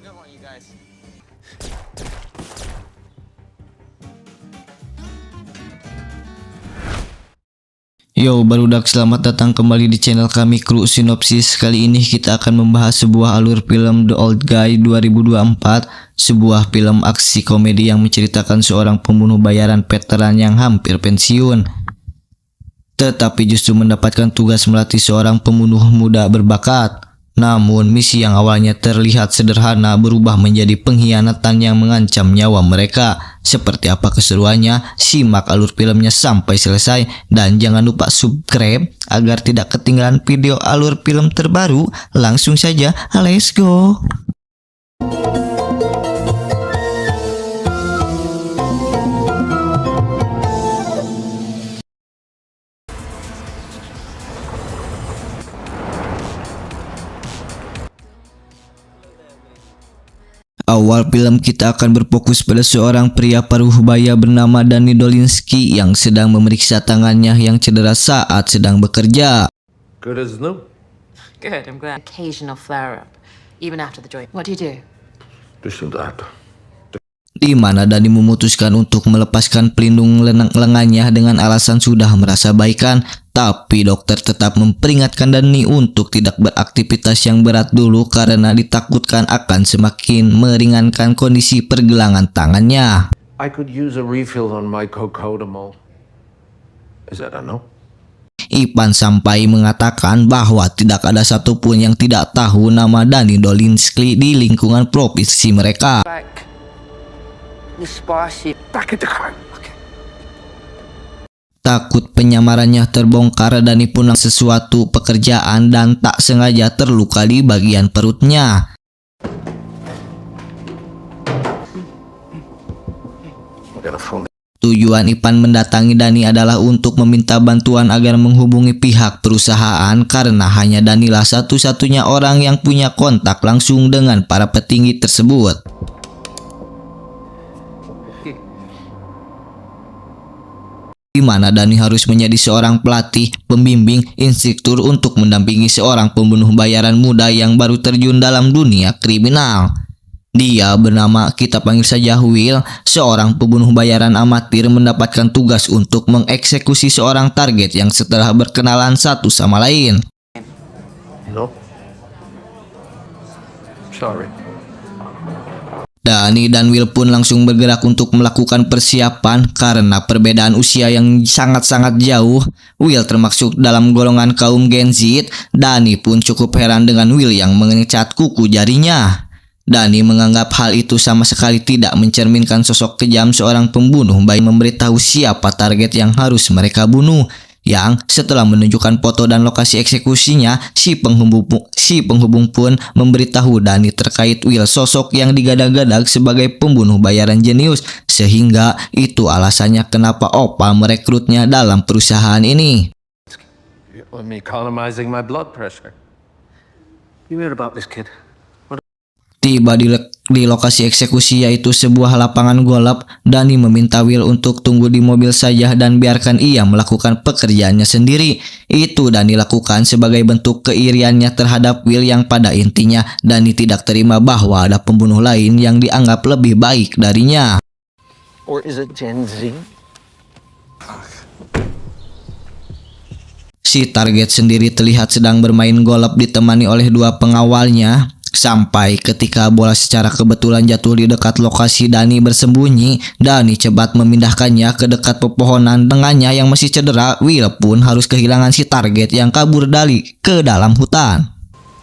a good one, you guys. Yo barudak, selamat datang kembali di channel kami Kru Sinopsis. Kali ini kita akan membahas sebuah alur film The Old Guy 2024, sebuah film aksi komedi yang menceritakan seorang pembunuh bayaran veteran yang hampir pensiun, tetapi justru mendapatkan tugas melatih seorang pembunuh muda berbakat. Namun misi yang awalnya terlihat sederhana berubah menjadi pengkhianatan yang mengancam nyawa mereka. Seperti apa keseruannya? Simak alur filmnya sampai selesai dan jangan lupa subscribe agar tidak ketinggalan video alur film terbaru. Langsung saja, let's go. Awal film kita akan berfokus pada seorang pria paruh baya bernama Danny Dolinsky yang sedang memeriksa tangannya yang cedera saat sedang bekerja. Good as new. Good, I'm glad. Occasional flare up, even after the joint. What do you do? Listen to that. Di mana Danny memutuskan untuk melepaskan pelindung lengannya dengan alasan sudah merasa baikan, tapi dokter tetap memperingatkan Danny untuk tidak beraktivitas yang berat dulu karena ditakutkan akan semakin meringankan kondisi pergelangan tangannya. I could use a refill on my Cocodamol. Is that a no? Ipan sampai mengatakan bahwa tidak ada satupun yang tidak tahu nama Danny Dolinsky di lingkungan provinsi mereka. Back. The spicy. Back in the car. Okay. Takut penyamarannya terbongkar, Danny pun langsung sesuatu pekerjaan dan tak sengaja terluka di bagian perutnya. I got a phone. Tujuan Ipan mendatangi Danny adalah untuk meminta bantuan agar menghubungi pihak perusahaan karena hanya Danny lah satu-satunya orang yang punya kontak langsung dengan para petinggi tersebut. Di mana Danny harus menjadi seorang pelatih, pembimbing, instruktur untuk mendampingi seorang pembunuh bayaran muda yang baru terjun dalam dunia kriminal. Dia bernama, kita panggil saja Will, seorang pembunuh bayaran amatir mendapatkan tugas untuk mengeksekusi seorang target yang setelah berkenalan satu sama lain. No. Sorry. Danny dan Will pun langsung bergerak untuk melakukan persiapan karena perbedaan usia yang sangat-sangat jauh. Will termasuk dalam golongan kaum Gen Z. Danny pun cukup heran dengan Will yang mengecat kuku jarinya. Danny menganggap hal itu sama sekali tidak mencerminkan sosok kejam seorang pembunuh baik memberitahu siapa target yang harus mereka bunuh. Yang setelah menunjukkan foto dan lokasi eksekusinya, si penghubung pun memberitahu Danny terkait Will, sosok yang digadang-gadang sebagai pembunuh bayaran jenius, sehingga itu alasannya kenapa Opa merekrutnya dalam perusahaan ini. Let me economizing my blood pressure. You heard about this kid? Tiba di lokasi eksekusi, yaitu sebuah lapangan golf, Danny meminta Will untuk tunggu di mobil saja dan biarkan ia melakukan pekerjaannya sendiri. Itu Danny lakukan sebagai bentuk keiriannya terhadap Will yang pada intinya Danny tidak terima bahwa ada pembunuh lain yang dianggap lebih baik darinya. Or is it Gen Z? Si target sendiri terlihat sedang bermain golf ditemani oleh dua pengawalnya. Sampai ketika bola secara kebetulan jatuh di dekat lokasi Danny bersembunyi, Danny cepat memindahkannya ke dekat pepohonan. Dengannya yang masih cedera, Will pun harus kehilangan si target yang kabur ke dalam hutan.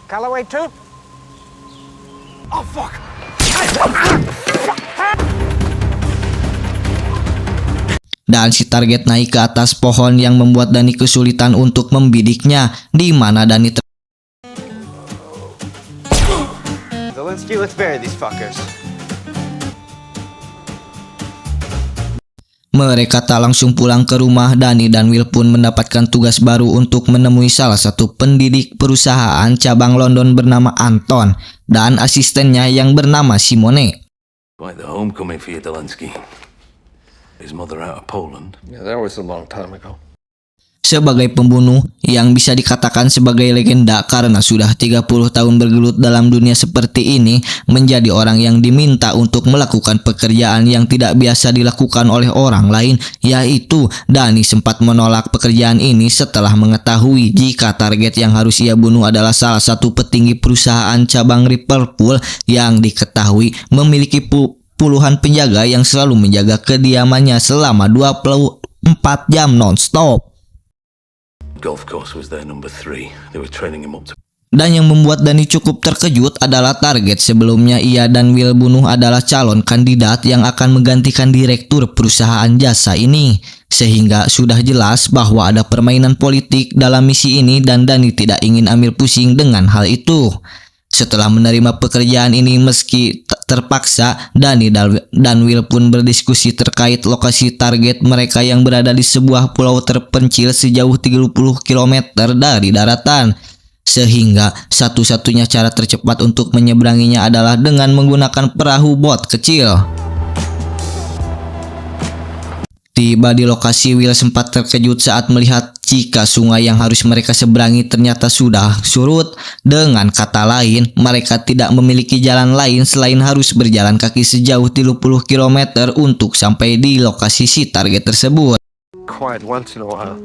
Callaway too? Oh fuck! Dan si target naik ke atas pohon yang membuat Danny kesulitan untuk membidiknya, di mana Danny Zelensky, let's bury these fuckers. Mereka tak langsung pulang ke rumah. Danny dan Will pun mendapatkan tugas baru untuk menemui salah satu pendidik perusahaan cabang London bernama Anton dan asistennya yang bernama Simone. Quite the homecoming for you, Dolinsky. His mother out of Poland. Yeah, that was a long time ago. sebagai pembunuh yang bisa dikatakan sebagai legenda karena sudah 30 tahun bergelut dalam dunia seperti ini, menjadi orang yang diminta untuk melakukan pekerjaan yang tidak biasa dilakukan oleh orang lain, yaitu Danny sempat menolak pekerjaan ini setelah mengetahui jika target yang harus ia bunuh adalah salah satu petinggi perusahaan cabang Liverpool yang diketahui memiliki puluhan penjaga yang selalu menjaga kediamannya selama 24 jam non-stop. Golf course was their number 3. They were training him up to... Dan yang membuat Danny cukup terkejut adalah target sebelumnya ia dan Will bunuh adalah calon kandidat yang akan menggantikan direktur perusahaan jasa ini. Sehingga sudah jelas bahwa ada permainan politik dalam misi ini dan Danny tidak ingin ambil pusing dengan hal itu. Setelah menerima pekerjaan ini meski terpaksa, Danny dan Will pun berdiskusi terkait lokasi target mereka yang berada di sebuah pulau terpencil sejauh 30 km dari daratan. Sehingga satu-satunya cara tercepat untuk menyeberanginya adalah dengan menggunakan perahu bot kecil. Tiba di lokasi, Will sempat terkejut saat melihat jika sungai yang harus mereka seberangi ternyata sudah surut. Dengan kata lain, mereka tidak memiliki jalan lain selain harus berjalan kaki sejauh 30 km untuk sampai di lokasi si target tersebut. Quiet once in a while.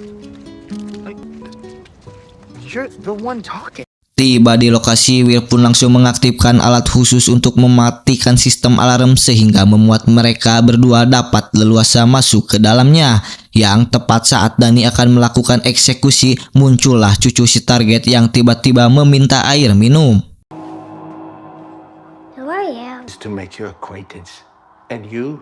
You're the one talking. Tiba di lokasi, Will pun langsung mengaktifkan alat khusus untuk mematikan sistem alarm sehingga memuat mereka berdua dapat leluasa masuk ke dalamnya. Yang tepat saat Danny akan melakukan eksekusi, muncullah cucu si target yang tiba-tiba meminta air minum. Who are you? Just to make your acquaintance. And you?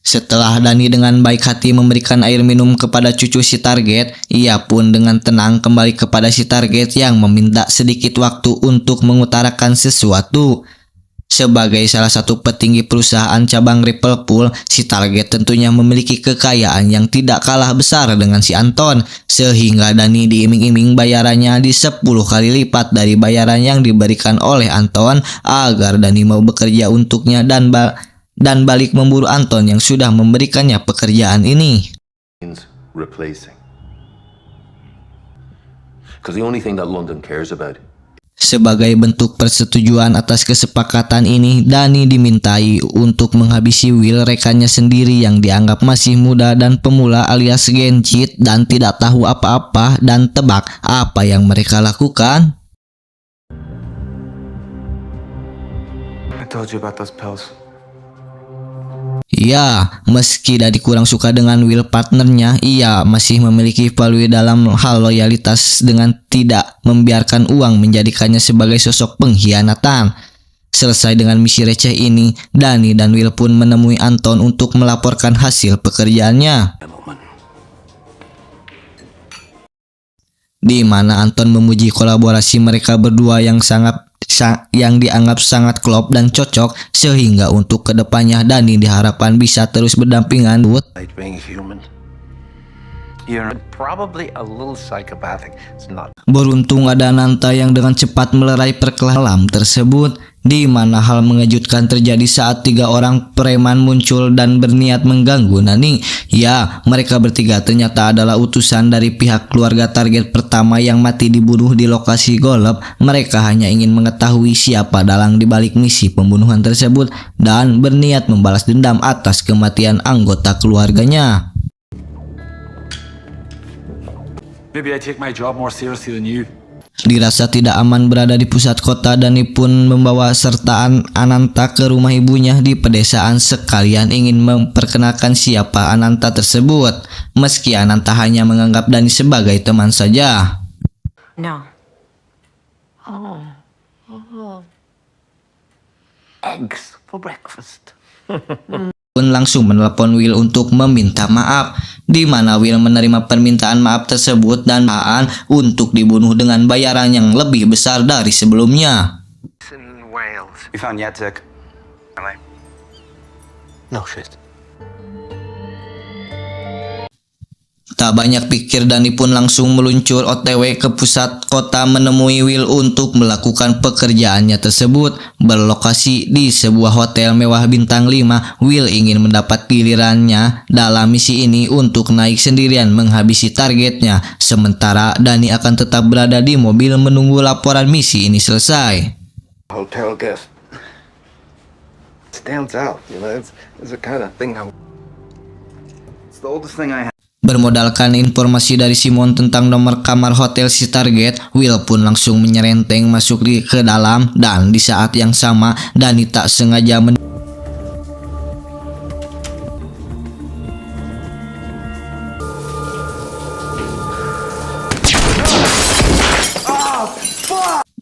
Setelah Danny dengan baik hati memberikan air minum kepada cucu si target, ia pun dengan tenang kembali kepada si target yang meminta sedikit waktu untuk mengutarakan sesuatu. Sebagai salah satu petinggi perusahaan cabang Liverpool, si target tentunya memiliki kekayaan yang tidak kalah besar dengan si Anton, sehingga Danny diiming-iming bayarannya di 10 kali lipat dari bayaran yang diberikan oleh Anton agar Danny mau bekerja untuknya dan balik memburu Anton yang sudah memberikannya pekerjaan ini. Replacing. Because the only thing that London cares about. Sebagai bentuk persetujuan atas kesepakatan ini, Danny dimintai untuk menghabisi Will, rekannya sendiri yang dianggap masih muda dan pemula alias gencit dan tidak tahu apa-apa, dan tebak apa yang mereka lakukan? I told you about those pills. Ya, meski Danny kurang suka dengan Will partnernya, ia masih memiliki value dalam hal loyalitas dengan tidak membiarkan uang menjadikannya sebagai sosok pengkhianatan. Selesai dengan misi receh ini, Danny dan Will pun menemui Anton untuk melaporkan hasil pekerjaannya. Di mana Anton memuji kolaborasi mereka berdua yang dianggap sangat klop dan cocok, sehingga untuk kedepannya Danny diharapkan bisa terus berdampingan. Like being human. You're probably a little psychopathic. It's not. Beruntung ada Nanta yang dengan cepat melerai perkelahian tersebut, di mana hal mengejutkan terjadi saat 3 orang preman muncul dan berniat mengganggu Danny. Ya, mereka bertiga ternyata adalah utusan dari pihak keluarga target pertama yang mati dibunuh di lokasi golf. Mereka hanya ingin mengetahui siapa dalang dibalik misi pembunuhan tersebut dan berniat membalas dendam atas kematian anggota keluarganya. Maybe I take my job more seriously than you. Dirasa tidak aman berada di pusat kota, Danny pun membawa sertaan Ananta ke rumah ibunya di pedesaan sekalian ingin memperkenalkan siapa Ananta tersebut, meski Ananta hanya menganggap Danny sebagai teman saja. No. Eggs for breakfast. Pun langsung menelepon Will untuk meminta maaf, di mana Will menerima permintaan maaf tersebut dan untuk dibunuh dengan bayaran yang lebih besar dari sebelumnya. In Wales. We found Yatsik. No shit. Tak banyak pikir, Dani pun langsung meluncur OTW ke pusat kota menemui Will untuk melakukan pekerjaannya tersebut. Berlokasi di sebuah hotel mewah bintang 5, Will ingin mendapat gilirannya dalam misi ini untuk naik sendirian menghabisi targetnya. Sementara Dani akan tetap berada di mobil menunggu laporan misi ini selesai. Hotel guest stands out, you know. It's the kind of thing it's the oldest thing I have. Bermodalkan informasi dari Simon tentang nomor kamar hotel si target, Will pun langsung menyerenteng masuk ke dalam, dan di saat yang sama Dani tak sengaja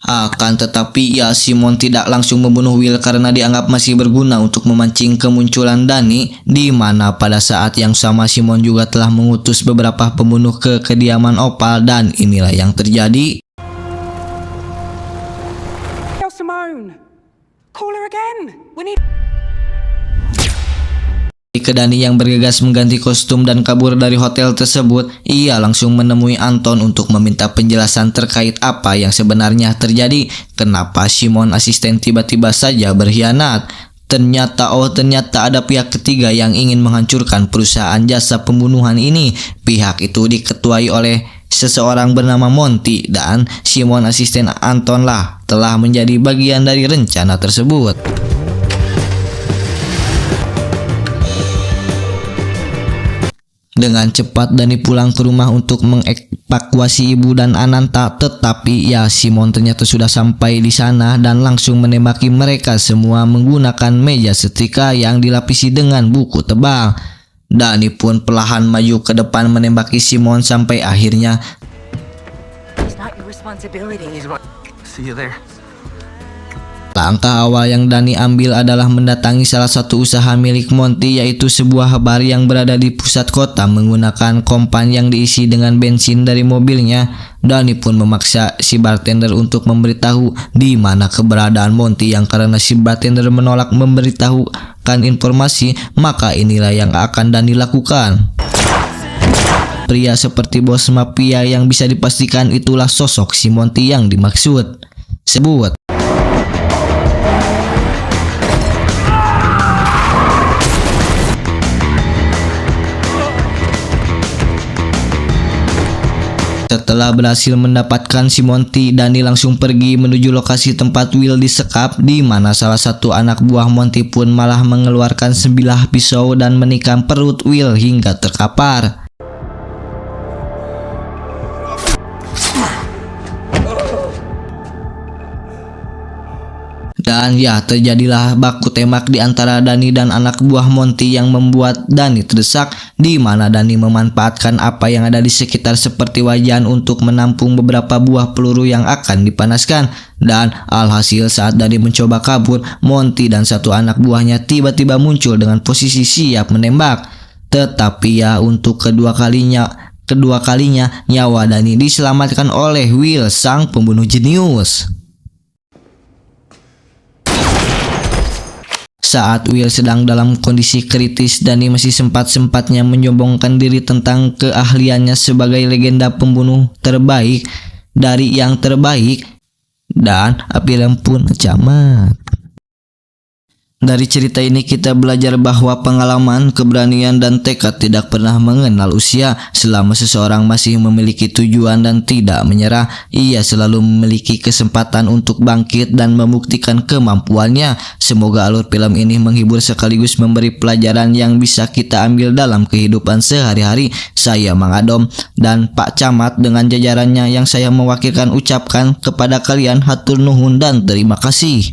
Akan tetapi ya, Simon tidak langsung membunuh Will karena dianggap masih berguna untuk memancing kemunculan Dani, di mana pada saat yang sama Simon juga telah mengutus beberapa pembunuh ke kediaman Opal, dan inilah yang terjadi. Simone, call her again. We need. Ke Dani yang bergegas mengganti kostum dan kabur dari hotel tersebut, ia langsung menemui Anton untuk meminta penjelasan terkait apa yang sebenarnya terjadi. Kenapa Simon asisten tiba-tiba saja berkhianat? Ternyata ada pihak ketiga yang ingin menghancurkan perusahaan jasa pembunuhan ini. Pihak itu diketuai oleh seseorang bernama Monty, dan Simon asisten Anton lah telah menjadi bagian dari rencana tersebut. Dengan cepat Dani pulang ke rumah untuk mengevakuasi ibu dan Ananta, tetapi ya Simon ternyata sudah sampai di sana dan langsung menembaki mereka semua menggunakan meja setrika yang dilapisi dengan buku tebal. Dani pun perlahan maju ke depan menembaki Simon sampai akhirnya It's not your responsibility. See you there. langkah awal yang Dani ambil adalah mendatangi salah satu usaha milik Monty, yaitu sebuah bar yang berada di pusat kota. Menggunakan kompan yang diisi dengan bensin dari mobilnya, Dani pun memaksa si bartender untuk memberitahu di mana keberadaan Monty, yang karena si bartender menolak memberitahukan informasi, maka inilah yang akan Dani lakukan. Pria seperti bos mafia yang bisa dipastikan itulah sosok si Monty yang dimaksud. Setelah berhasil mendapatkan si Monty, Dani langsung pergi menuju lokasi tempat Will disekap, di mana salah satu anak buah Monty pun malah mengeluarkan sebilah pisau dan menikam perut Will hingga terkapar. Dan ya, terjadilah baku tembak di antara Dani dan anak buah Monty yang membuat Dani terdesak, di mana Dani memanfaatkan apa yang ada di sekitar seperti wajan untuk menampung beberapa buah peluru yang akan dipanaskan. Dan alhasil saat Dani mencoba kabur, Monty dan satu anak buahnya tiba-tiba muncul dengan posisi siap menembak. Tetapi ya, untuk kedua kalinya nyawa Dani diselamatkan oleh Will, sang pembunuh jenius. Saat Will sedang dalam kondisi kritis, Dani masih sempat-sempatnya menyombongkan diri tentang keahliannya sebagai legenda pembunuh terbaik dari yang terbaik, dan film pun camat. Dari cerita ini kita belajar bahwa pengalaman, keberanian, dan tekad tidak pernah mengenal usia. Selama seseorang masih memiliki tujuan dan tidak menyerah, ia selalu memiliki kesempatan untuk bangkit dan membuktikan kemampuannya. Semoga alur film ini menghibur sekaligus memberi pelajaran yang bisa kita ambil dalam kehidupan sehari-hari. Saya Mang Adom dan Pak Camat dengan jajarannya yang saya mewakilkan ucapkan kepada kalian hatur nuhun dan terima kasih.